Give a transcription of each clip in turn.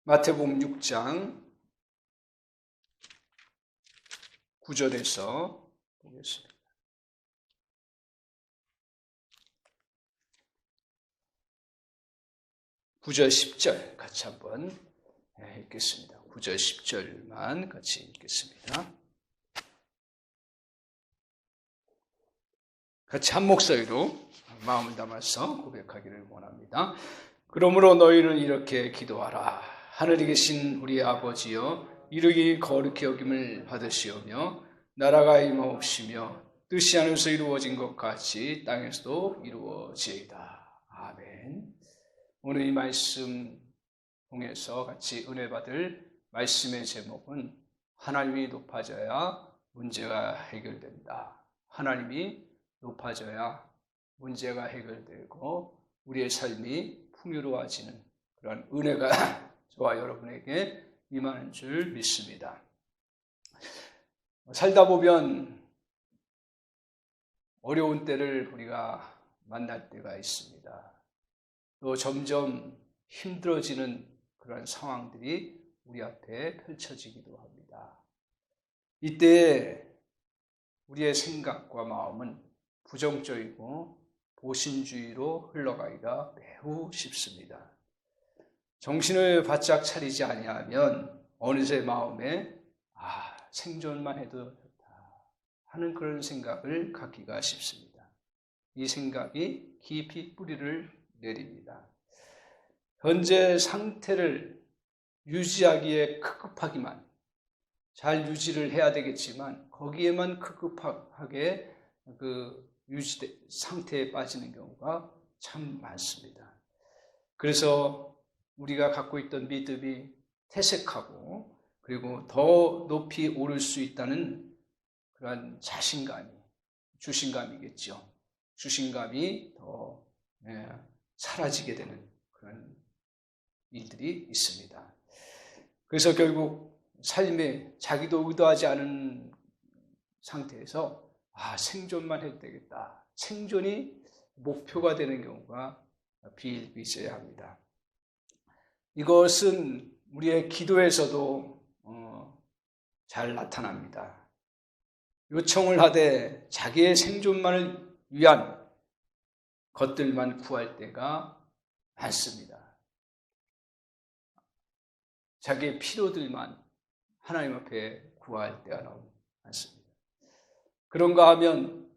마태복음 6장 9절에서 보겠습니다. 9절 10절 같이 한번 읽겠습니다. 9절 10절만 같이 읽겠습니다. 같이 한 목소리로 마음을 담아서 고백하기를 원합니다. 그러므로 너희는 이렇게 기도하라. 하늘에 계신 우리 아버지여, 이르기 거룩히 여김을 받으시오며 나라가 임하옵시며 뜻이 하늘에서 이루어진 것 같이 땅에서도 이루어지이다. 아멘. 오늘 이 말씀 통해서 같이 은혜 받을 말씀의 제목은 하나님이 높아져야 문제가 해결된다. 하나님이 높아져야 문제가 해결되고 우리의 삶이 풍요로워지는 그런 은혜가 저와 여러분에게 임하는 줄 믿습니다. 살다 보면 어려운 때를 우리가 만날 때가 있습니다. 또 점점 힘들어지는 그런 상황들이 우리 앞에 펼쳐지기도 합니다. 이때 우리의 생각과 마음은 부정적이고 보신주의로 흘러가기가 매우 쉽습니다. 정신을 바짝 차리지 아니하면 어느새 마음에 생존만 해도 좋다 하는 그런 생각을 갖기가 쉽습니다. 이 생각이 깊이 뿌리를 내립니다. 현재 상태를 유지하기에 급급하기만 잘 유지를 해야 되겠지만 거기에만 급급하게 유지 상태에 빠지는 경우가 참 많습니다. 그래서 우리가 갖고 있던 믿음이 퇴색하고 그리고 더 높이 오를 수 있다는 그런 자신감이, 주신감이겠죠. 주신감이 더 사라지게 되는 그런 일들이 있습니다. 그래서 결국 삶에 자기도 의도하지 않은 상태에서 생존만 해도 되겠다. 생존이 목표가 되는 경우가 비일비재합니다. 이것은 우리의 기도에서도 잘 나타납니다. 요청을 하되 자기의 생존만을 위한 것들만 구할 때가 많습니다. 자기의 필요들만 하나님 앞에 구할 때가 너무 많습니다. 그런가 하면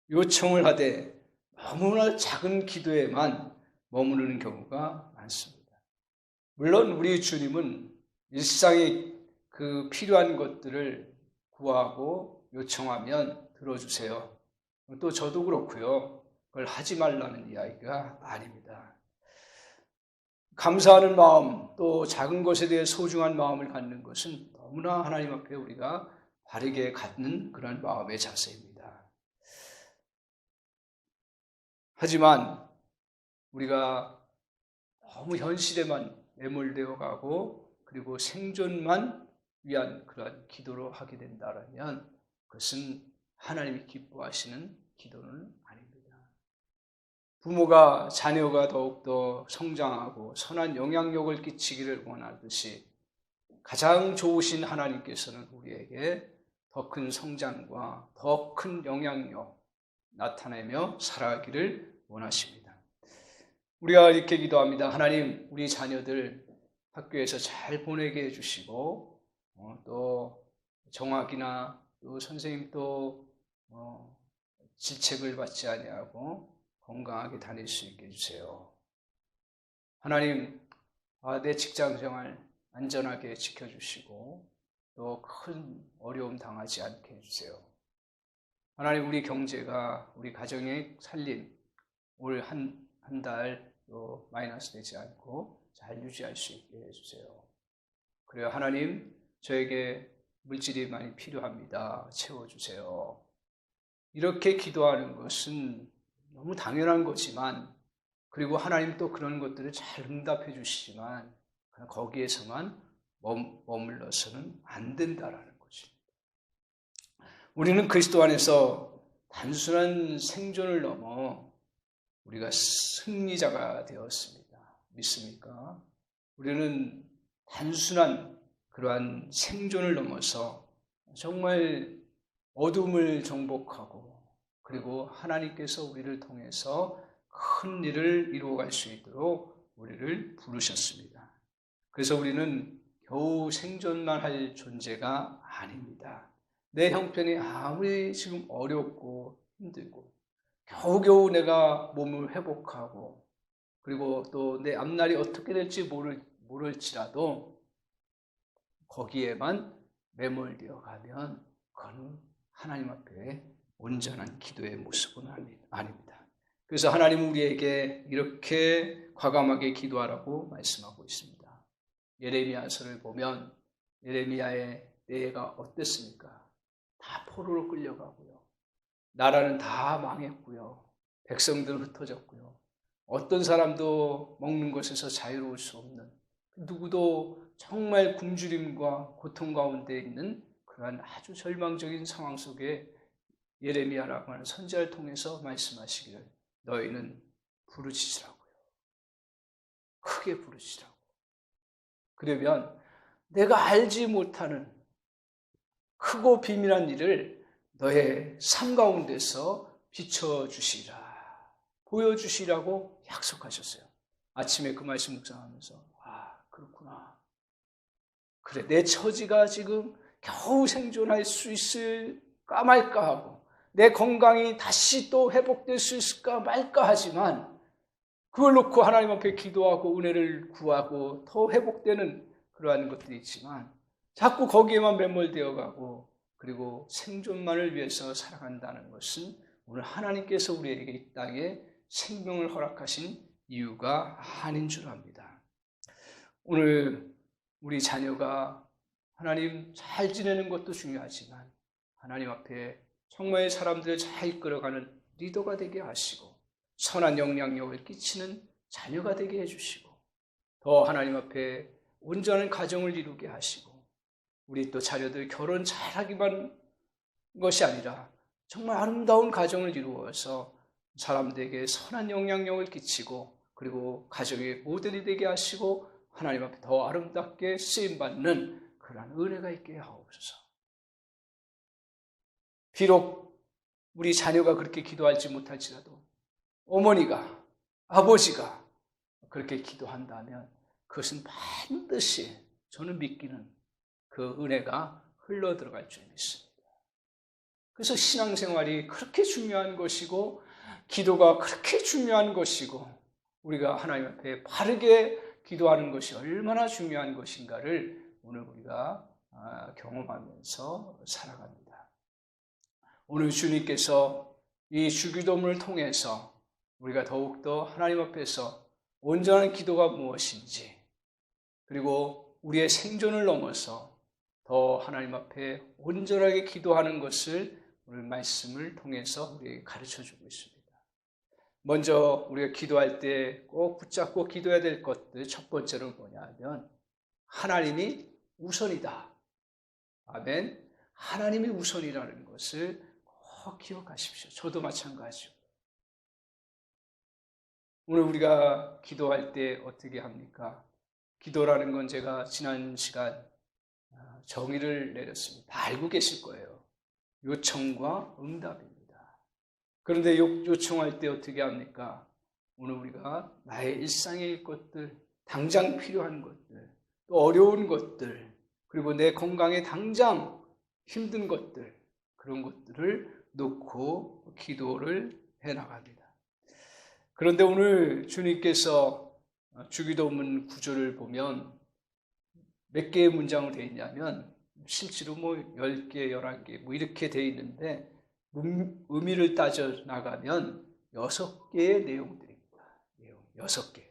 요청을 하되 너무나 작은 기도에만 머무르는 경우가 많습니다. 물론 우리 주님은 일상에 그 필요한 것들을 구하고 요청하면 들어주세요. 또 저도 그렇고요. 그걸 하지 말라는 이야기가 아닙니다. 감사하는 마음, 또 작은 것에 대해 소중한 마음을 갖는 것은 너무나 하나님 앞에 우리가 바르게 갖는 그런 마음의 자세입니다. 하지만 우리가 너무 현실에만 매몰되어 가고 그리고 생존만 위한 그런 기도로 하게 된다면 그것은 하나님이 기뻐하시는 기도는 아닙니다. 부모가 자녀가 더욱더 성장하고 선한 영향력을 끼치기를 원하듯이 가장 좋으신 하나님께서는 우리에게 더 큰 성장과 더 큰 영향력 나타내며 살아가기를 원하십니다. 우리가 이렇게 기도합니다. 하나님, 우리 자녀들 학교에서 잘 보내게 해주시고 또 정학이나 또 선생님 또 질책을 받지 아니하고 건강하게 다닐 수 있게 해주세요. 하나님, 내 직장생활 안전하게 지켜주시고 또 큰 어려움 당하지 않게 해주세요. 하나님, 우리 경제가 우리 가정의 살림 올 한 달 또 마이너스 되지 않고 잘 유지할 수 있게 해주세요. 그래요. 하나님, 저에게 물질이 많이 필요합니다. 채워주세요. 이렇게 기도하는 것은 너무 당연한 거지만 그리고 하나님 또 그런 것들을 잘 응답해 주시지만 거기에서만 머물러서는 안 된다라는 것입니다. 우리는 그리스도 안에서 단순한 생존을 넘어 우리가 승리자가 되었습니다. 믿습니까? 우리는 단순한 그러한 생존을 넘어서 정말 어둠을 정복하고 그리고 하나님께서 우리를 통해서 큰 일을 이루어갈 수 있도록 우리를 부르셨습니다. 그래서 우리는 겨우 생존만 할 존재가 아닙니다. 내 형편이 아무리 지금 어렵고 힘들고 겨우겨우 내가 몸을 회복하고 그리고 또 내 앞날이 어떻게 될지 모를지라도 거기에만 매몰되어 가면 그건 하나님 앞에 온전한 기도의 모습은 아닙니다. 그래서 하나님은 우리에게 이렇게 과감하게 기도하라고 말씀하고 있습니다. 예레미야서를 보면 예레미야의 때가 어땠습니까? 다 포로로 끌려가고요. 나라는 다 망했고요. 백성들은 흩어졌고요. 어떤 사람도 먹는 것에서 자유로울 수 없는, 누구도 정말 굶주림과 고통 가운데 있는 그러한 아주 절망적인 상황 속에 예레미야라고 하는 선지자를 통해서 말씀하시기를 너희는 부르짖으라고요. 크게 부르짖으라고. 그러면 내가 알지 못하는 크고 비밀한 일을 너의 삶 가운데서 비춰주시라, 보여주시라고 약속하셨어요. 아침에 그 말씀 묵상하면서 그렇구나. 그래, 내 처지가 지금 겨우 생존할 수 있을까 말까 하고 내 건강이 다시 또 회복될 수 있을까 말까 하지만 그걸 놓고 하나님 앞에 기도하고 은혜를 구하고 더 회복되는 그러한 것들이 있지만 자꾸 거기에만 매몰되어 가고 그리고 생존만을 위해서 살아간다는 것은 오늘 하나님께서 우리에게 이 땅에 생명을 허락하신 이유가 아닌 줄 압니다. 오늘 우리 자녀가 하나님 잘 지내는 것도 중요하지만 하나님 앞에 정말 사람들을 잘 이끌어가는 리더가 되게 하시고 선한 영향력을 끼치는 자녀가 되게 해주시고 더 하나님 앞에 온전한 가정을 이루게 하시고 우리 또 자녀들 결혼 잘하기만 것이 아니라 정말 아름다운 가정을 이루어서 사람들에게 선한 영향력을 끼치고 그리고 가정의 모델이 되게 하시고 하나님 앞에 더 아름답게 쓰임받는 그러한 은혜가 있게 하옵소서. 비록 우리 자녀가 그렇게 기도할지 못할지라도 어머니가, 아버지가 그렇게 기도한다면 그것은 반드시 저는 믿기는 그 은혜가 흘러 들어갈 줄 믿습니다. 그래서 신앙생활이 그렇게 중요한 것이고 기도가 그렇게 중요한 것이고 우리가 하나님 앞에 바르게 기도하는 것이 얼마나 중요한 것인가를 오늘 우리가 경험하면서 살아갑니다. 오늘 주님께서 이 주기도문을 통해서 우리가 더욱더 하나님 앞에서 온전한 기도가 무엇인지 그리고 우리의 생존을 넘어서 더 하나님 앞에 온전하게 기도하는 것을 오늘 말씀을 통해서 우리에게 가르쳐주고 있습니다. 먼저 우리가 기도할 때 꼭 붙잡고 기도해야 될 것들 첫 번째로는 뭐냐면 하나님이 우선이다. 아멘. 하나님이 우선이라는 것을 꼭 기억하십시오. 저도 마찬가지고. 오늘 우리가 기도할 때 어떻게 합니까? 기도라는 건 제가 지난 시간 정의를 내렸습니다. 다 알고 계실 거예요. 요청과 응답입니다. 그런데 요청할 때 어떻게 합니까? 오늘 우리가 나의 일상의 것들, 당장 필요한 것들, 또 어려운 것들, 그리고 내 건강에 당장 힘든 것들, 그런 것들을 놓고 기도를 해나갑니다. 그런데 오늘 주님께서 주기도문 구절을 보면 몇 개의 문장으로 되어 있냐면 실제로 10개, 11개 이렇게 되어 있는데 의미를 따져 나가면 6개의 내용들입니다. 6개.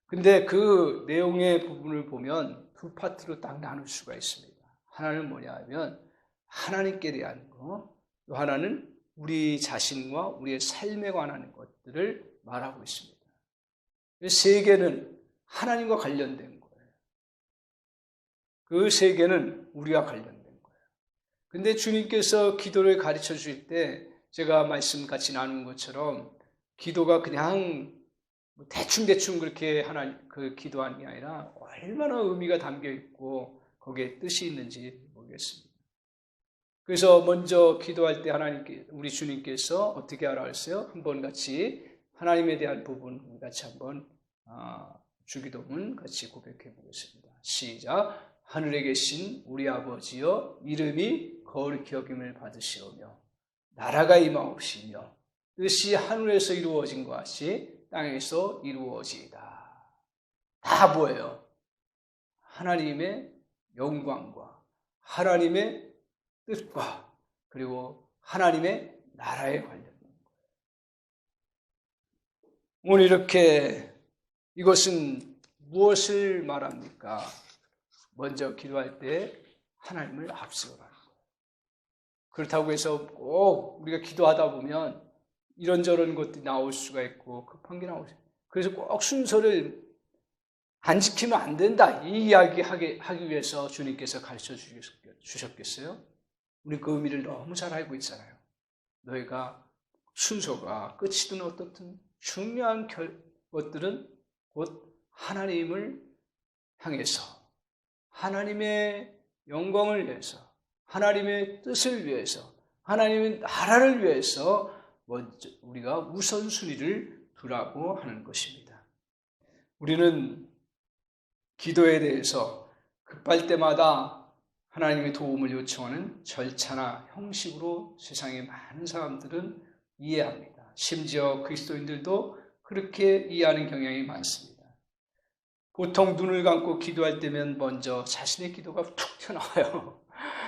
근데 그 내용의 부분을 보면 두 파트로 딱 나눌 수가 있습니다. 하나는 뭐냐 하면 하나님께 대한 거, 또 하나는 우리 자신과 우리의 삶에 관한 것들을 말하고 있습니다. 세 개는 하나님과 관련된 거예요. 그 세 개는 우리와 관련된 거예요. 근데 주님께서 기도를 가르쳐 주실 때 제가 말씀 같이 나눈 것처럼 기도가 그냥 뭐 대충 그렇게 기도하는 게 아니라 얼마나 의미가 담겨 있고 거기에 뜻이 있는지 모르겠습니다. 그래서 먼저 기도할 때 우리 주님께서 어떻게 하라 했어요? 한번 같이 하나님에 대한 부분 같이 한번 주기도문 같이 고백해 보겠습니다. 시작. 하늘에 계신 우리 아버지여, 이름이 거룩히 여김을 받으시오며 나라가 임하옵시며 뜻이 하늘에서 이루어진 것 같이 땅에서 이루어지이다. 다 뭐예요? 하나님의 영광과 하나님의 뜻과 그리고 하나님의 나라에 관련된 거예요. 오늘 이렇게 이것은 무엇을 말합니까? 먼저 기도할 때 하나님을 앞세우라는 거예요. 그렇다고 해서 꼭 우리가 기도하다 보면 이런저런 것들이 나올 수가 있고 급한 게 나올 수 있어요. 그래서 꼭 순서를 안 지키면 안 된다. 이 이야기 하기 위해서 주님께서 가르쳐 주셨겠어요? 우리 그 의미를 너무 잘 알고 있잖아요. 너희가 순서가 끝이든 어떻든 중요한 것들은 곧 하나님을 향해서 하나님의 영광을 위해서 하나님의 뜻을 위해서 하나님의 나라를 위해서 먼저 우리가 우선순위를 두라고 하는 것입니다. 우리는 기도에 대해서 급할 때마다 하나님의 도움을 요청하는 절차나 형식으로 세상의 많은 사람들은 이해합니다. 심지어 그리스도인들도 그렇게 이해하는 경향이 많습니다. 보통 눈을 감고 기도할 때면 먼저 자신의 기도가 툭 튀어나와요.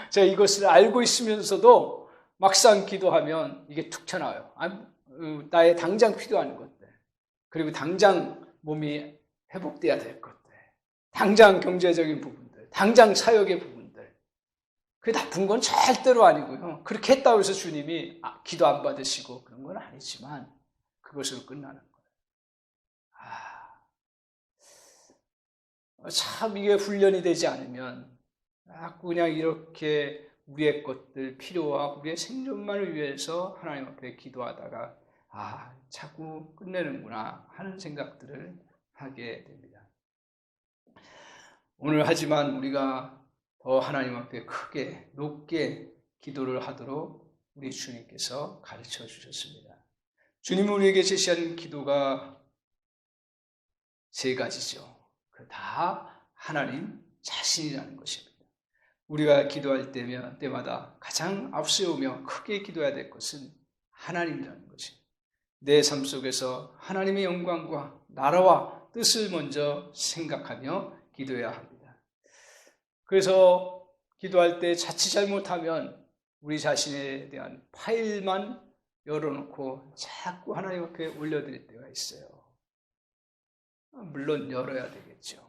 제가 이것을 알고 있으면서도 막상 기도하면 이게 툭 튀어나와요. 나의 당장 필요한 것들, 그리고 당장 몸이 회복돼야 될 것들, 당장 경제적인 부분들, 당장 사역의 부분들. 그게 나쁜 건 절대로 아니고요. 그렇게 했다고 해서 주님이 기도 안 받으시고 그런 건 아니지만 그것으로 끝나는 거예요. 참 이게 훈련이 되지 않으면 자꾸 그냥 이렇게 우리의 것들, 필요와 우리의 생존만을 위해서 하나님 앞에 기도하다가 자꾸 끝내는구나 하는 생각들을 하게 됩니다. 오늘 하지만 우리가 더 하나님 앞에 크게 높게 기도를 하도록 우리 주님께서 가르쳐 주셨습니다. 주님은 우리에게 제시한 기도가 세 가지죠. 그 다 하나님 자신이라는 것입니다. 우리가 기도할 때마다 가장 앞세우며 크게 기도해야 될 것은 하나님이라는 것입니다. 내 삶 속에서 하나님의 영광과 나라와 뜻을 먼저 생각하며 기도해야 합니다. 그래서 기도할 때 자칫 잘못하면 우리 자신에 대한 파일만 열어놓고 자꾸 하나님 앞에 올려드릴 때가 있어요. 물론 열어야 되겠죠.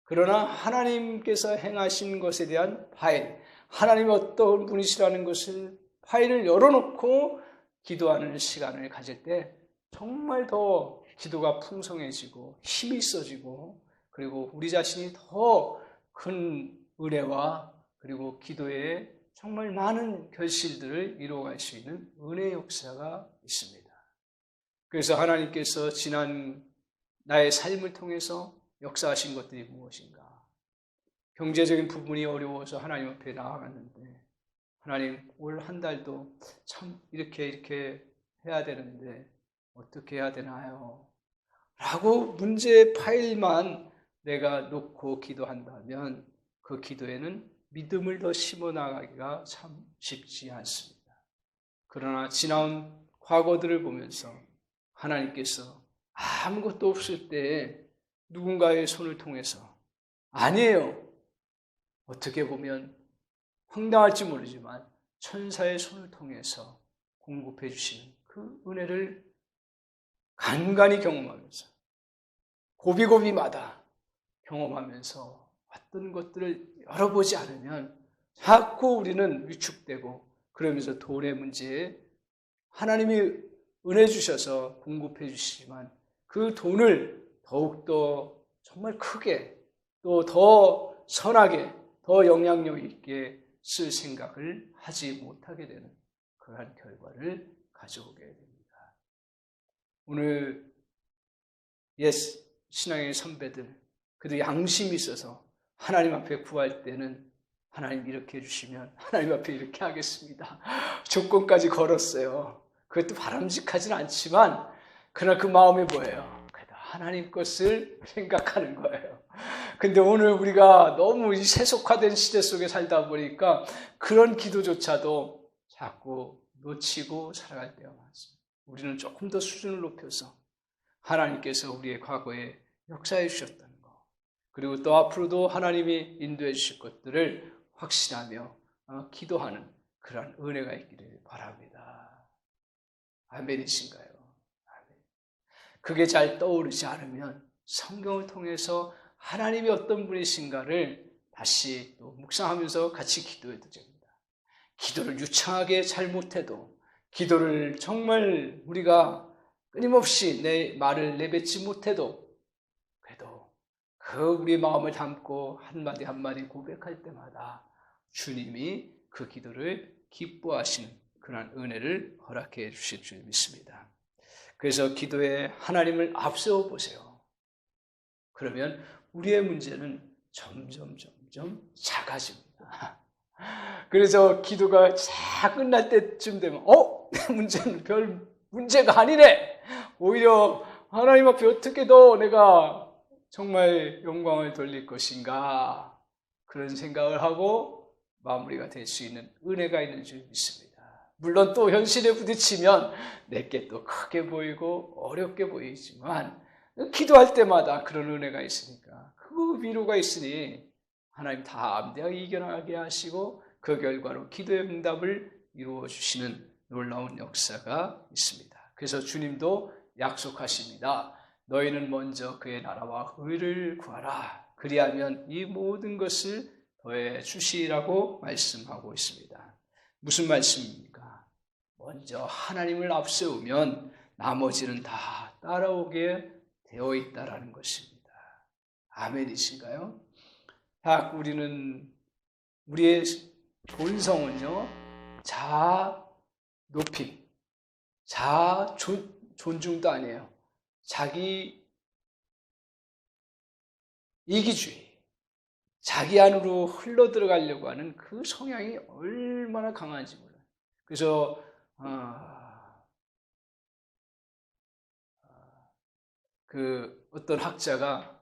그러나 하나님께서 행하신 것에 대한 파일, 하나님이 어떤 분이시라는 것을 파일을 열어놓고 기도하는 시간을 가질 때 정말 더 기도가 풍성해지고 힘이 있어지고 그리고 우리 자신이 더 큰 은혜와 그리고 기도에 정말 많은 결실들을 이루어갈 수 있는 은혜의 역사가 있습니다. 그래서 하나님께서 지난 나의 삶을 통해서 역사하신 것들이 무엇인가? 경제적인 부분이 어려워서 하나님 앞에 나아갔는데 하나님 올 한 달도 참 이렇게 해야 되는데 어떻게 해야 되나요? 라고 문제의 파일만 내가 놓고 기도한다면 그 기도에는 믿음을 더 심어 나가기가 참 쉽지 않습니다. 그러나 지나온 과거들을 보면서 하나님께서 아무것도 없을 때 누군가의 손을 통해서 아니에요. 어떻게 보면 황당할지 모르지만 천사의 손을 통해서 공급해 주시는 그 은혜를 간간히 경험하면서 고비고비마다 경험하면서 어떤 것들을 열어보지 않으면 자꾸 우리는 위축되고 그러면서 돈의 문제에 하나님이 은혜 주셔서 공급해 주시지만 그 돈을 더욱더 정말 크게 또 더 선하게 더 영향력 있게 쓸 생각을 하지 못하게 되는 그러한 결과를 가져오게 됩니다. 오늘 옛 신앙의 선배들, 그래도 양심이 있어서 하나님 앞에 구할 때는 하나님 이렇게 해주시면 하나님 앞에 이렇게 하겠습니다. 조건까지 걸었어요. 그것도 바람직하진 않지만 그러나 그 마음이 뭐예요? 그래도 하나님 것을 생각하는 거예요. 근데 오늘 우리가 너무 이 세속화된 시대 속에 살다 보니까 그런 기도조차도 자꾸 놓치고 살아갈 때가 많습니다. 우리는 조금 더 수준을 높여서 하나님께서 우리의 과거에 역사해 주셨다는 것, 그리고 또 앞으로도 하나님이 인도해 주실 것들을 확신하며 기도하는 그러한 은혜가 있기를 바랍니다. 아멘이신가요? 아멘. 그게 잘 떠오르지 않으면 성경을 통해서 하나님이 어떤 분이신가를 다시 또 묵상하면서 같이 기도해도 됩니다. 기도를 유창하게 잘 못해도, 기도를 정말 우리가 끊임없이 내 말을 내뱉지 못해도, 그래도 그 우리 마음을 담고 한마디 한마디 고백할 때마다 주님이 그 기도를 기뻐하시는 그런 은혜를 허락해 주실 줄 믿습니다. 그래서 기도에 하나님을 앞세워 보세요. 그러면 우리의 문제는 점점 작아집니다. 그래서 기도가 다 끝날 때쯤 되면 내 문제는 별 문제가 아니네. 오히려 하나님 앞에 어떻게 더 내가 정말 영광을 돌릴 것인가, 그런 생각을 하고 마무리가 될 수 있는 은혜가 있는 줄 믿습니다. 물론 또 현실에 부딪히면 내게 또 크게 보이고 어렵게 보이지만 기도할 때마다 그런 은혜가 있으니까, 그 위로가 있으니 하나님 다 암대하게 이겨나가게 하시고 그 결과로 기도의 응답을 이루어 주시는 놀라운 역사가 있습니다. 그래서 주님도 약속하십니다. 너희는 먼저 그의 나라와 의를 구하라. 그리하면 이 모든 것을 더해 주시라고 말씀하고 있습니다. 무슨 말씀입니까? 먼저 하나님을 앞세우면 나머지는 다 따라오게 되어 있다라는 것입니다. 아멘이신가요? 우리는 우리의 본성은요, 자아 높임, 자아 존중도 아니에요. 자기 이기주의, 자기 안으로 흘러 들어가려고 하는 그 성향이 얼마나 강한지 몰라요. 그래서 어떤 학자가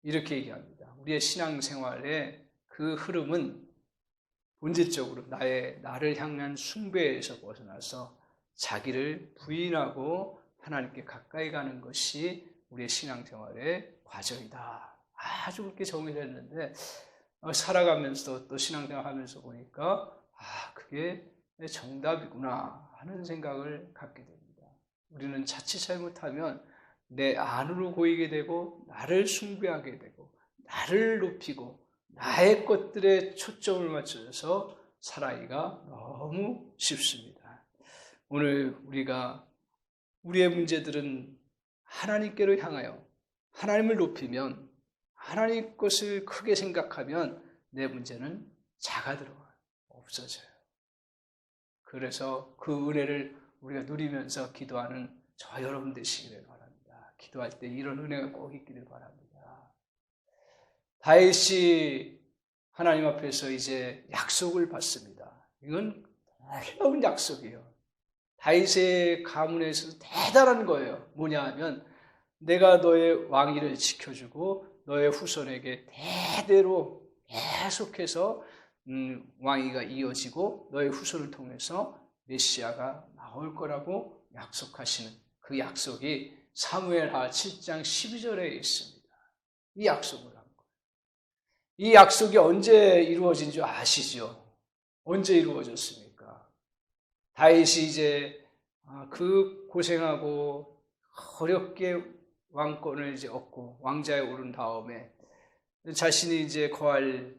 이렇게 얘기합니다. 우리의 신앙생활의 그 흐름은 본질적으로 나를 향한 숭배에서 벗어나서 자기를 부인하고 하나님께 가까이 가는 것이 우리의 신앙생활의 과정이다. 아주 그렇게 정의됐는데 살아가면서 또 신앙생활하면서 보니까 그게 정답이구나 하는 생각을 갖게 됩니다. 우리는 자칫 잘못하면 내 안으로 고이게 되고 나를 숭배하게 되고 나를 높이고 나의 것들에 초점을 맞춰서 살아가기가 너무 쉽습니다. 오늘 우리의 문제들은 하나님께로 향하여 하나님을 높이면, 하나님 것을 크게 생각하면 내 문제는 작아들어가요. 없어져요. 그래서 그 은혜를 우리가 누리면서 기도하는 저 여러분 되시기를 바랍니다. 기도할 때 이런 은혜가 꼭 있기를 바랍니다. 다윗이 하나님 앞에서 이제 약속을 받습니다. 이건 놀라운 약속이에요. 다윗의 가문에서 대단한 거예요. 뭐냐 하면 내가 너의 왕위를 지켜주고 너의 후손에게 대대로 계속해서 왕위가 이어지고 너의 후손을 통해서 메시아가 나올 거라고 약속하시는 그 약속이 사무엘하 7장 12절에 있습니다. 이 약속을 한 거예요. 이 약속이 언제 이루어진 줄 아시죠? 언제 이루어졌습니까? 다윗이 이제 그 고생하고 어렵게 왕권을 이제 얻고 왕자에 오른 다음에 자신이 이제 거할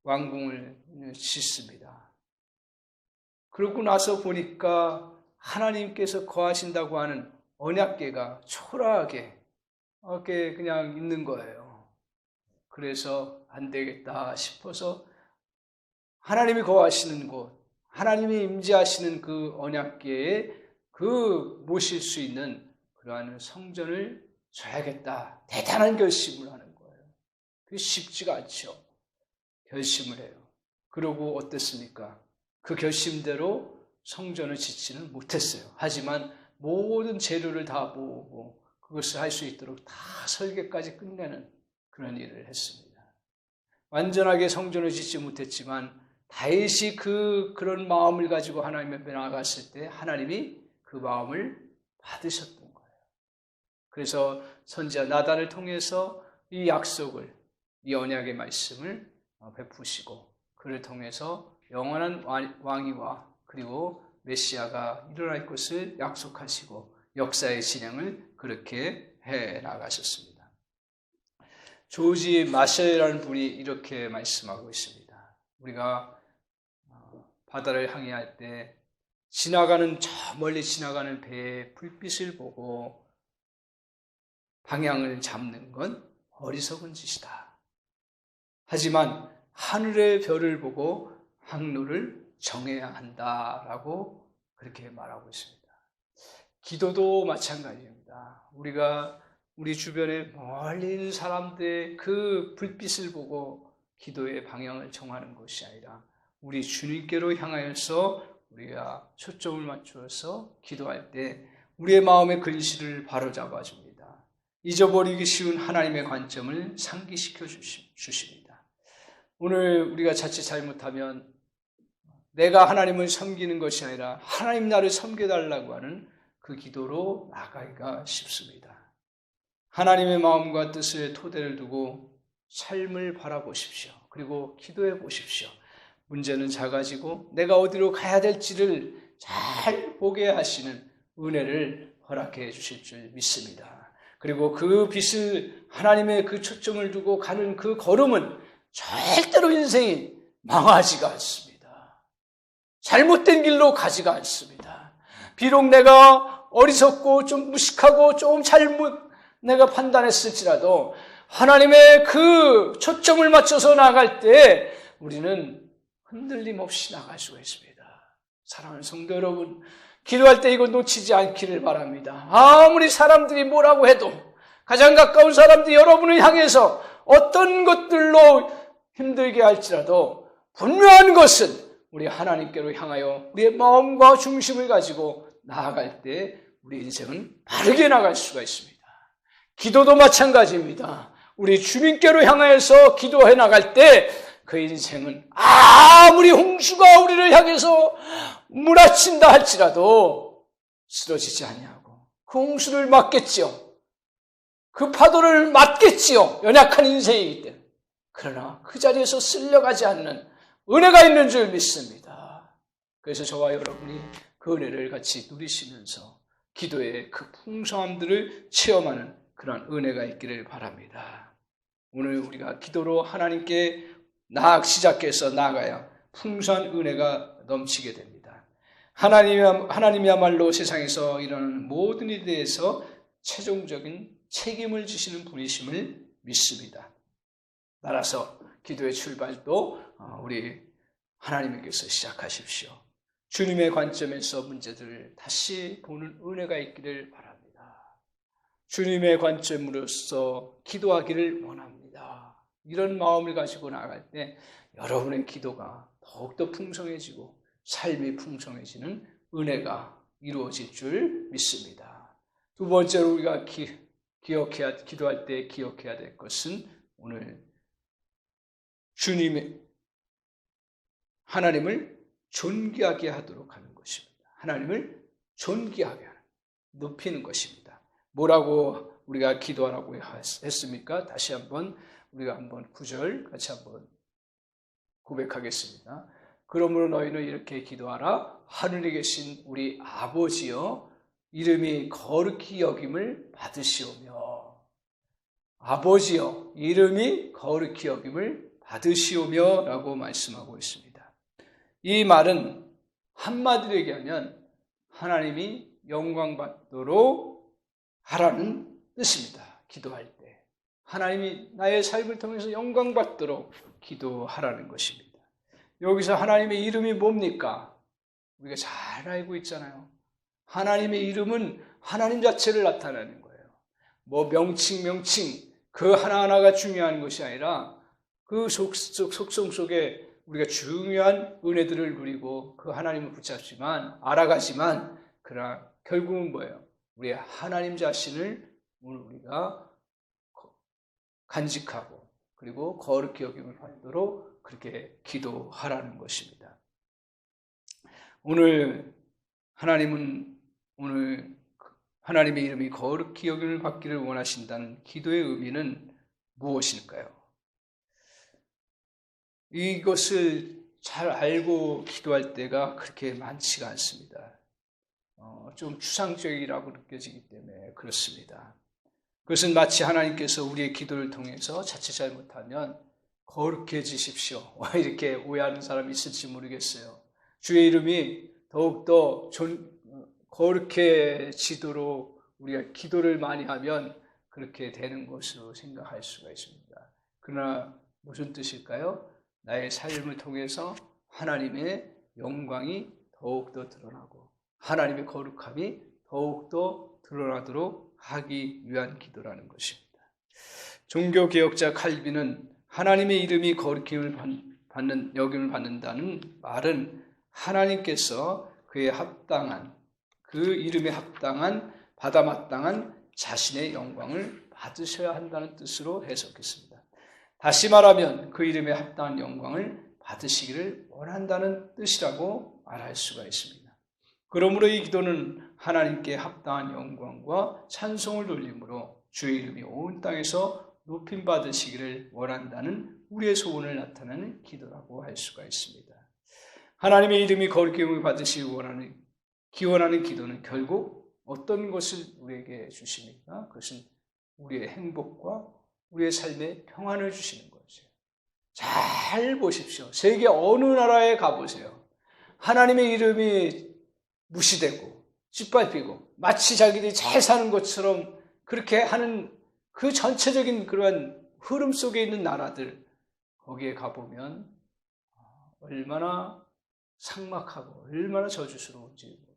왕궁을 짓습니다. 그러고 나서 보니까 하나님께서 거하신다고 하는 언약궤가 초라하게 이렇게 그냥 있는 거예요. 그래서 안 되겠다 싶어서 하나님이 거하시는 곳, 하나님이 임재하시는 그 언약궤에 그 모실 수 있는 그러한 성전을 줘야겠다. 대단한 결심을 하는 거예요. 그게 쉽지가 않죠. 결심을 해요. 그러고 어땠습니까? 그 결심대로 성전을 짓지는 못했어요. 하지만 모든 재료를 다 모으고 그것을 할 수 있도록 다 설계까지 끝내는 그런 일을 했습니다. 완전하게 성전을 짓지 못했지만 다윗이 그런 마음을 가지고 하나님 앞에 나아갔을 때 하나님이 그 마음을 받으셨던 거예요. 그래서 선지자 나단을 통해서 이 약속을, 이 언약의 말씀을 베푸시고 그를 통해서 영원한 왕위와 그리고 메시아가 일어날 것을 약속하시고 역사의 진행을 그렇게 해 나가셨습니다. 조지 마셜이라는 분이 이렇게 말씀하고 있습니다. 우리가 바다를 항해할 때 지나가는 저 멀리 지나가는 배의 불빛을 보고 방향을 잡는 건 어리석은 짓이다. 하지만 하늘의 별을 보고 항로를 정해야 한다라고 그렇게 말하고 있습니다. 기도도 마찬가지입니다. 우리가 우리 주변에 멀리 있는 사람들의 그 불빛을 보고 기도의 방향을 정하는 것이 아니라 우리 주님께로 향하여서 우리가 초점을 맞추어서 기도할 때 우리의 마음의 근실을 바로잡아 줍니다. 잊어버리기 쉬운 하나님의 관점을 상기시켜 주십니다. 오늘 우리가 자칫 잘못하면 내가 하나님을 섬기는 것이 아니라 하나님 나를 섬겨달라고 하는 그 기도로 나가기가 쉽습니다. 하나님의 마음과 뜻의 토대를 두고 삶을 바라보십시오. 그리고 기도해 보십시오. 문제는 작아지고 내가 어디로 가야 될지를 잘 보게 하시는 은혜를 허락해 주실 줄 믿습니다. 그리고 그 빛을 하나님의 그 초점을 두고 가는 그 걸음은 절대로 인생이 망하지가 않습니다. 잘못된 길로 가지가 않습니다. 비록 내가 어리석고 좀 무식하고 좀 잘못 내가 판단했을지라도 하나님의 그 초점을 맞춰서 나갈 때 우리는 흔들림 없이 나갈 수가 있습니다. 사랑하는 성도 여러분, 기도할 때 이거 놓치지 않기를 바랍니다. 아무리 사람들이 뭐라고 해도 가장 가까운 사람들이 여러분을 향해서 어떤 것들로 힘들게 할지라도 분명한 것은 우리 하나님께로 향하여 우리의 마음과 중심을 가지고 나아갈 때 우리 인생은 바르게 나갈 수가 있습니다. 기도도 마찬가지입니다. 우리 주님께로 향하여서 기도해 나갈 때 그 인생은 아무리 홍수가 우리를 향해서 몰아친다 할지라도 쓰러지지 아니하고 그 홍수를 막겠지요. 그 파도를 맞겠지요. 연약한 인생이기 때문에. 그러나 그 자리에서 쓸려가지 않는 은혜가 있는 줄 믿습니다. 그래서 저와 여러분이 그 은혜를 같이 누리시면서 기도의 그 풍성함들을 체험하는 그런 은혜가 있기를 바랍니다. 오늘 우리가 기도로 하나님께 시작해서 나아가야 풍성한 은혜가 넘치게 됩니다. 하나님이야말로 세상에서 일어나는 모든 일에 대해서 최종적인 책임을 지시는 분이심을 믿습니다. 따라서 기도의 출발도 우리 하나님께서 시작하십시오. 주님의 관점에서 문제들을 다시 보는 은혜가 있기를 바랍니다. 주님의 관점으로서 기도하기를 원합니다. 이런 마음을 가지고 나아갈 때 여러분의 기도가 더욱더 풍성해지고 삶이 풍성해지는 은혜가 이루어질 줄 믿습니다. 두 번째로 우리가 기도할 때 기억해야 될 것은 오늘 하나님을 존귀하게 하도록 하는 것입니다. 하나님을 존귀하게 하는, 높이는 것입니다. 뭐라고 우리가 기도하라고 했습니까? 다시 한번 우리가 한번 9절 같이 한번 고백하겠습니다. 그러므로 너희는 이렇게 기도하라. 하늘에 계신 우리 아버지여, 이름이 거룩히 여김을 받으시오며. 아버지여, 이름이 거룩히 여김을 받으시오며 라고 말씀하고 있습니다. 이 말은 한마디로 얘기하면 하나님이 영광받도록 하라는 뜻입니다. 기도할 때 하나님이 나의 삶을 통해서 영광받도록 기도하라는 것입니다. 여기서 하나님의 이름이 뭡니까? 우리가 잘 알고 있잖아요. 하나님의 이름은 하나님 자체를 나타내는 거예요. 뭐 명칭 그 하나하나가 중요한 것이 아니라 그 속성 속에 우리가 중요한 은혜들을 누리고 그 하나님을 붙잡지만 알아가지만 그러나 결국은 뭐예요? 우리 하나님 자신을 우리가 간직하고 그리고 거룩히 여김을 받도록 그렇게 기도하라는 것입니다. 오늘 하나님의 이름이 거룩히 여김을 받기를 원하신다는 기도의 의미는 무엇일까요? 이것을 잘 알고 기도할 때가 그렇게 많지가 않습니다. 좀 추상적이라고 느껴지기 때문에 그렇습니다. 그것은 마치 하나님께서 우리의 기도를 통해서 자칫 잘못하면 거룩해지십시오 이렇게 오해하는 사람이 있을지 모르겠어요. 주의 이름이 더욱더 거룩해지도록 우리가 기도를 많이 하면 그렇게 되는 것으로 생각할 수가 있습니다. 그러나 무슨 뜻일까요? 나의 삶을 통해서 하나님의 영광이 더욱더 드러나고 하나님의 거룩함이 더욱더 드러나도록 하기 위한 기도라는 것입니다. 종교개혁자 칼빈은 하나님의 이름이 거룩히 여김을 받는다는 말은 하나님께서 그의 합당한 그 이름에 합당한 받아 마땅한 자신의 영광을 받으셔야 한다는 뜻으로 해석했습니다. 다시 말하면 그 이름에 합당한 영광을 받으시기를 원한다는 뜻이라고 말할 수가 있습니다. 그러므로 이 기도는 하나님께 합당한 영광과 찬송을 돌림으로 주의 이름이 온 땅에서 높임 받으시기를 원한다는 우리의 소원을 나타내는 기도라고 할 수가 있습니다. 하나님의 이름이 거룩히 받으시기 기원하는 기도는 결국 어떤 것을 우리에게 주십니까? 그것은 우리의 행복과 우리의 삶의 평안을 주시는 거죠. 잘 보십시오. 세계 어느 나라에 가보세요. 하나님의 이름이 무시되고 짓밟히고 마치 자기들이 잘 사는 것처럼 그렇게 하는 그 전체적인 그러한 흐름 속에 있는 나라들, 거기에 가보면 얼마나 삭막하고 얼마나 저주스러운지 모르고,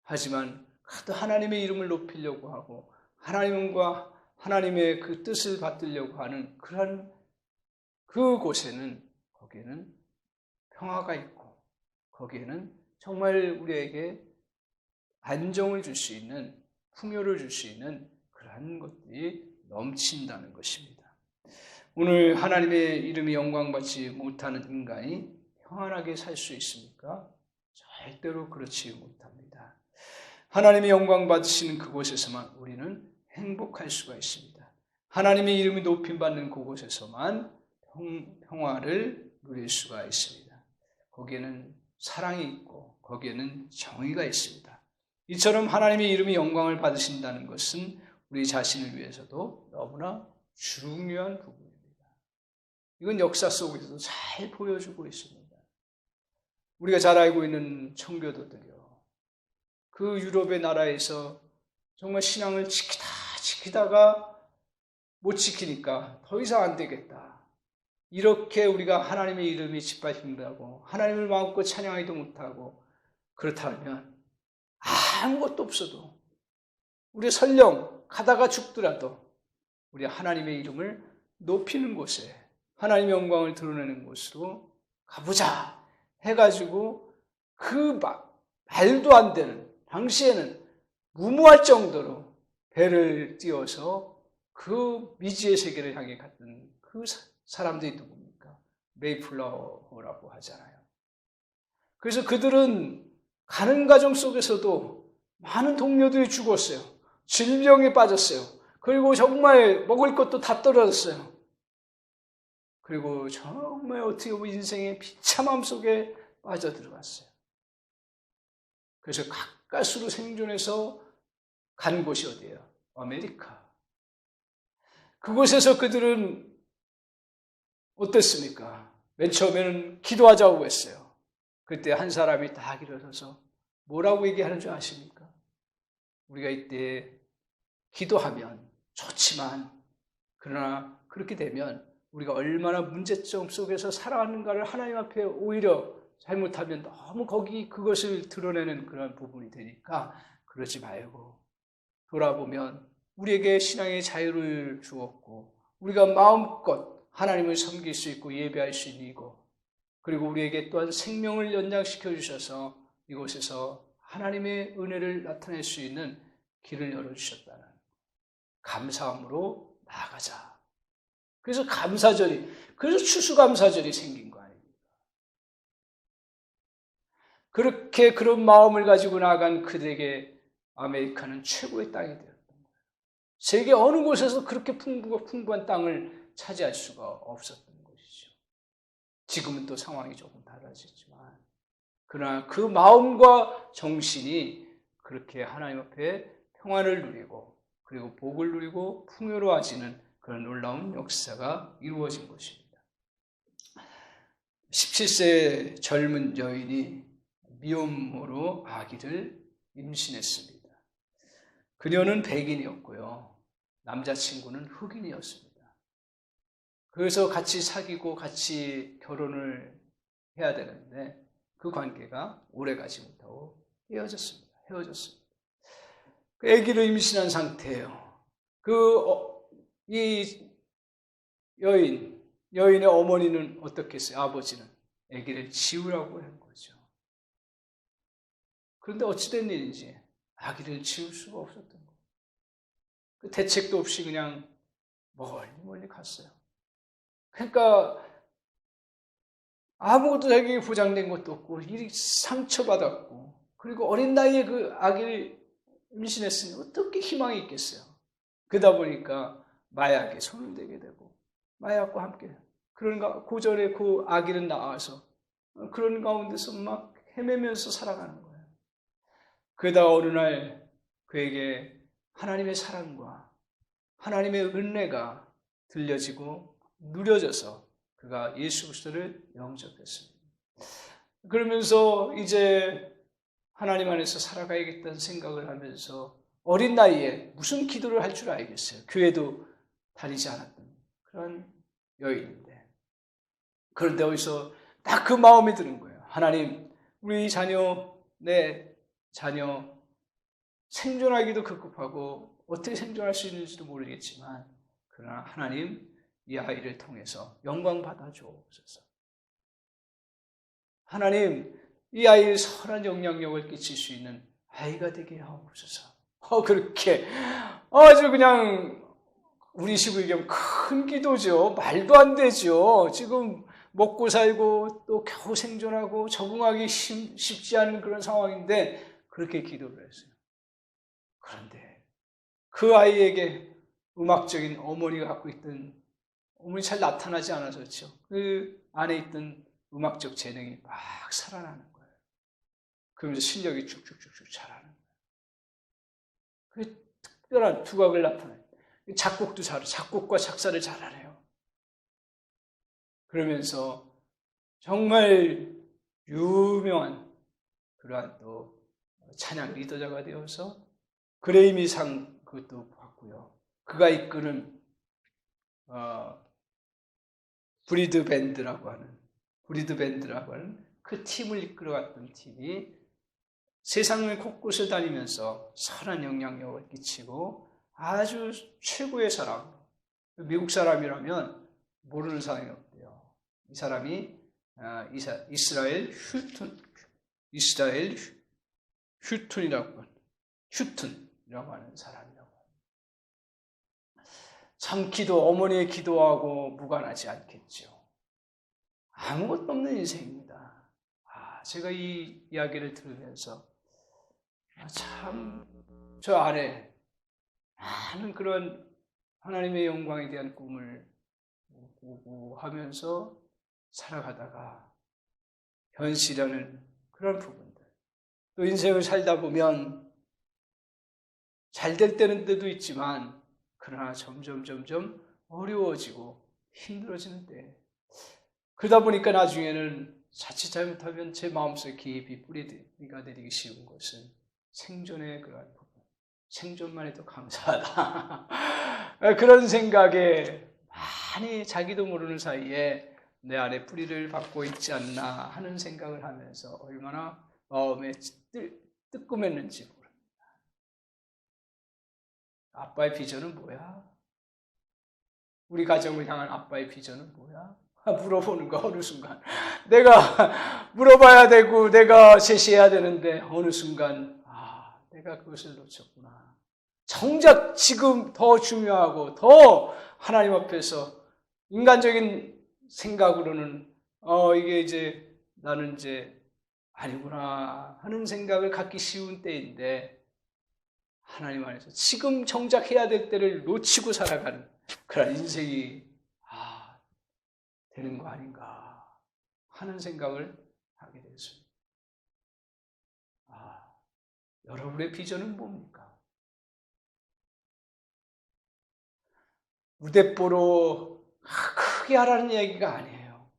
하지만 하도 하나님의 이름을 높이려고 하고 하나님과 하나님의 그 뜻을 받들려고 하는 그러한 그곳에는 거기에는 평화가 있고 거기에는 정말 우리에게 안정을 줄 수 있는 풍요를 줄 수 있는 그러한 것들이 넘친다는 것입니다. 오늘 하나님의 이름이 영광받지 못하는 인간이 평안하게 살 수 있습니까? 절대로 그렇지 못합니다. 하나님의 영광 받으시는 그곳에서만 우리는 행복할 수가 있습니다. 하나님의 이름이 높임받는 그곳에서만 평화를 누릴 수가 있습니다. 거기에는 사랑이 있고 거기에는 정의가 있습니다. 이처럼 하나님의 이름이 영광을 받으신다는 것은 우리 자신을 위해서도 너무나 중요한 부분입니다. 이건 역사 속에서도 잘 보여주고 있습니다. 우리가 잘 알고 있는 청교도들이요. 그 유럽의 나라에서 정말 신앙을 지키다가 못 지키니까 더 이상 안 되겠다. 이렇게 우리가 하나님의 이름이 짓밟힌다고 하나님을 마음껏 찬양하지도 못하고 그렇다면 아무것도 없어도 우리 설령 가다가 죽더라도 우리 하나님의 이름을 높이는 곳에 하나님의 영광을 드러내는 곳으로 가보자 해가지고 그 말도 안 되는 당시에는 무모할 정도로 배를 띄워서 그 미지의 세계를 향해 갔던 그 사람들이 누굽니까? 메이플라워라고 하잖아요. 그래서 그들은 가는 과정 속에서도 많은 동료들이 죽었어요. 질병에 빠졌어요. 그리고 정말 먹을 것도 다 떨어졌어요. 그리고 정말 어떻게 보면 인생의 비참함 속에 빠져들어갔어요. 그래서 가까스로 생존해서 간 곳이 어디예요? 아메리카. 그곳에서 그들은 어땠습니까? 맨 처음에는 기도하자고 했어요. 그때 한 사람이 딱 일어서서 뭐라고 얘기하는 줄 아십니까? 우리가 이때 기도하면 좋지만 그러나 그렇게 되면 우리가 얼마나 문제점 속에서 살아가는가를 하나님 앞에 오히려 잘못하면 너무 그것을 드러내는 그런 부분이 되니까 그러지 말고 돌아보면 우리에게 신앙의 자유를 주었고 우리가 마음껏 하나님을 섬길 수 있고 예배할 수 있는 이곳, 그리고 우리에게 또한 생명을 연장시켜 주셔서 이곳에서 하나님의 은혜를 나타낼 수 있는 길을 열어주셨다는 감사함으로 나아가자. 그래서 그래서 추수감사절이 생긴 거 아닙니까? 그렇게 그런 마음을 가지고 나아간 그들에게 아메리카는 최고의 땅이 되었던 거예요. 세계 어느 곳에서 그렇게 풍부한 땅을 차지할 수가 없었던 것이죠. 지금은 또 상황이 조금 달라졌지만, 그러나 그 마음과 정신이 그렇게 하나님 앞에 평안을 누리고 그리고 복을 누리고 풍요로워지는 그런 놀라운 역사가 이루어진 것입니다. 17세 젊은 여인이 미혼모로 아기를 임신했습니다. 그녀는 백인이었고요. 남자친구는 흑인이었습니다. 그래서 같이 사귀고 같이 결혼을 해야 되는데 그 관계가 오래가지 못하고 헤어졌습니다. 그 아기를 임신한 상태예요. 이 여인의 어머니는 어떻게 했어요? 아버지는 아기를 지우라고 한 거죠. 그런데 어찌된 일인지 아기를 지울 수가 없었던 거예요. 그 대책도 없이 그냥 멀리 갔어요. 그러니까 아무것도 자기에게 보장된 것도 없고 일이 상처받았고 그리고 어린 나이에 그 아기를 임신했으니 어떻게 희망이 있겠어요. 그러다 보니까 마약에 손을 대게 되고 마약과 함께 그런가 고전에 그 아기는 나와서 그런 가운데서 막 헤매면서 살아가는 거예요. 그러다가 어느 날 그에게 하나님의 사랑과 하나님의 은혜가 들려지고 누려져서 그가 예수 그리스도를 영접했습니다. 그러면서 이제 하나님 안에서 살아가야겠다는 생각을 하면서 어린 나이에 무슨 기도를 할 줄 알겠어요. 교회도 다니지 않았던 그런 여인인데, 그런데 어디서 딱 그 마음이 드는 거예요. 하나님, 우리 내 자녀 생존하기도 급급하고 어떻게 생존할 수 있는지도 모르겠지만 그러나 하나님, 이 아이를 통해서 영광 받아주옵소서. 하나님, 이 아이의 선한 영향력을 끼칠 수 있는 아이가 되게 하옵소서. 그렇게 아주 그냥 우리 식으로 얘기하면 큰 기도죠. 말도 안 되죠. 지금 먹고 살고 또 겨우 생존하고 적응하기 쉽지 않은 그런 상황인데 그렇게 기도를 했어요. 그런데 그 아이에게 음악적인 어머니가 갖고 있던, 어머니 잘 나타나지 않아서 그렇죠. 그 안에 있던 음악적 재능이 막 살아나는 거예요. 그러면서 실력이 쭉쭉쭉쭉 자라는 거예요. 그 특별한 두각을 나타내요. 작곡도 잘해요. 작곡과 작사를 잘하네요. 그러면서 정말 유명한 그러한 또 찬양 리더자가 되어서 그레이미상 그것도 받고요. 그가 이끄는 브리드 밴드라고 하는 그 팀을 이끌어갔던 팀이 세상의 곳곳을 다니면서 선한 영향력을 끼치고 아주 최고의 사람, 미국 사람이라면 모르는 사람이 없대요. 이 사람이 이스라엘 휴튼이라고 하는 사람이라고 합니다. 참 어머니의 기도하고 무관하지 않겠죠. 아무것도 없는 인생입니다. 제가 이 이야기를 들으면서 참 저 안에 많은 그런 하나님의 영광에 대한 꿈을 꾸고 하면서 살아가다가 현실하는 그런 부분들, 또 인생을 살다 보면 잘 될 때도 있지만 그러나 점점 어려워지고 힘들어지는 때, 그러다 보니까 나중에는 자칫 잘못하면 제 마음속에 깊이 뿌리가 내리기 쉬운 것은 생존의 그러한 부분, 생존만 해도 감사하다. 그런 생각에 많이 자기도 모르는 사이에 내 안에 뿌리를 받고 있지 않나 하는 생각을 하면서 얼마나 마음에 뜨끔했는지 모릅니다. 아빠의 비전은 뭐야? 우리 가정을 향한 아빠의 비전은 뭐야? 물어보는 거 어느 순간. 내가 물어봐야 되고 내가 제시해야 되는데 어느 순간 내가 그것을 놓쳤구나. 정작 지금 더 중요하고 더 하나님 앞에서 인간적인 생각으로는 이게 이제 나는 이제 아니구나 하는 생각을 갖기 쉬운 때인데 하나님 안에서 지금 정작 해야 될 때를 놓치고 살아가는 그런 인생이 되는 거 아닌가 하는 생각을 하게 됐습니다. 여러분의 비전은 뭡니까? 무대뽀로 크게 하라는 얘기가 아니에요.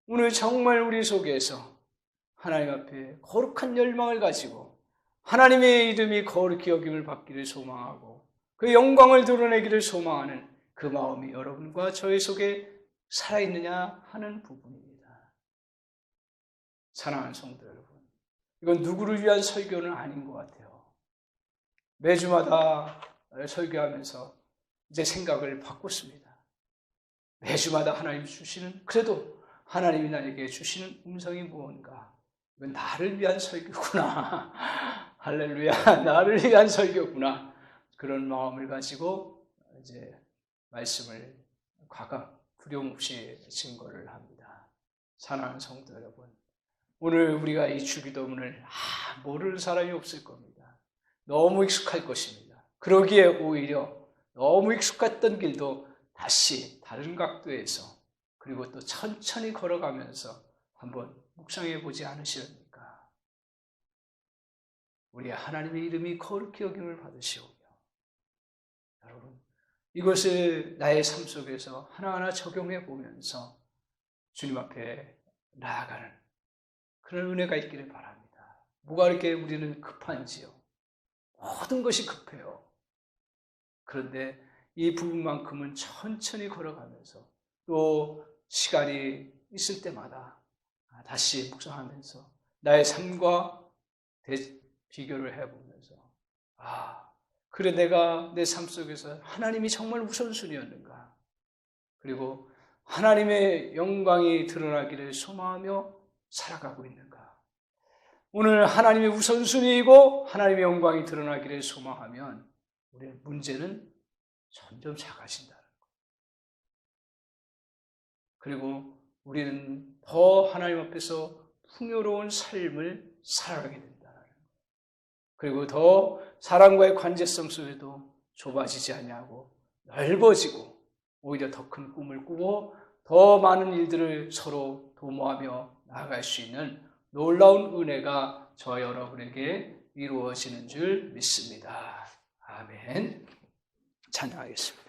오늘 정말 우리 속에서 하나님 앞에 거룩한 열망을 가지고 하나님의 이름이 거룩히 여김을 받기를 소망하고 그 영광을 드러내기를 소망하는 그 마음이 여러분과 저의 속에 살아있느냐 하는 부분입니다. 사랑하는 성도 여러분, 이건 누구를 위한 설교는 아닌 것 같아요. 매주마다 설교하면서 이제 생각을 바꿨습니다. 매주마다 하나님 주시는, 그래도 하나님이 나에게 주시는 음성이 무언가? 이건 나를 위한 설교구나. 할렐루야, 나를 위한 설교구나. 그런 마음을 가지고 이제 말씀을 두려움 없이 증거를 합니다. 사랑하는 성도 여러분, 오늘 우리가 이 주기도문을 모르는 사람이 없을 겁니다. 너무 익숙할 것입니다. 그러기에 오히려 너무 익숙했던 길도 다시 다른 각도에서 그리고 또 천천히 걸어가면서 한번 묵상해 보지 않으시렵니까? 우리 하나님의 이름이 거룩히 여김을 받으시오며 여러분, 이것을 나의 삶 속에서 하나하나 적용해 보면서 주님 앞에 나아가는 그런 은혜가 있기를 바랍니다. 뭐가 이렇게 우리는 급한지요? 모든 것이 급해요. 그런데 이 부분만큼은 천천히 걸어가면서 또 시간이 있을 때마다 다시 묵상하면서 나의 삶과 비교를 해보면서 그래 내가 내 삶 속에서 하나님이 정말 우선순위였는가? 그리고 하나님의 영광이 드러나기를 소망하며 살아가고 있는가? 오늘 하나님의 우선순위이고 하나님의 영광이 드러나기를 소망하면 우리의 문제는 점점 작아진다는 것. 그리고 우리는 더 하나님 앞에서 풍요로운 삶을 살아가게 된다는 것. 그리고 더 사람과의 관계성 속에도 좁아지지 않냐고 넓어지고 오히려 더 큰 꿈을 꾸고 더 많은 일들을 서로 도모하며 나아갈 수 있는 놀라운 은혜가 저와 여러분에게 이루어지는 줄 믿습니다. 아멘. 찬양하겠습니다.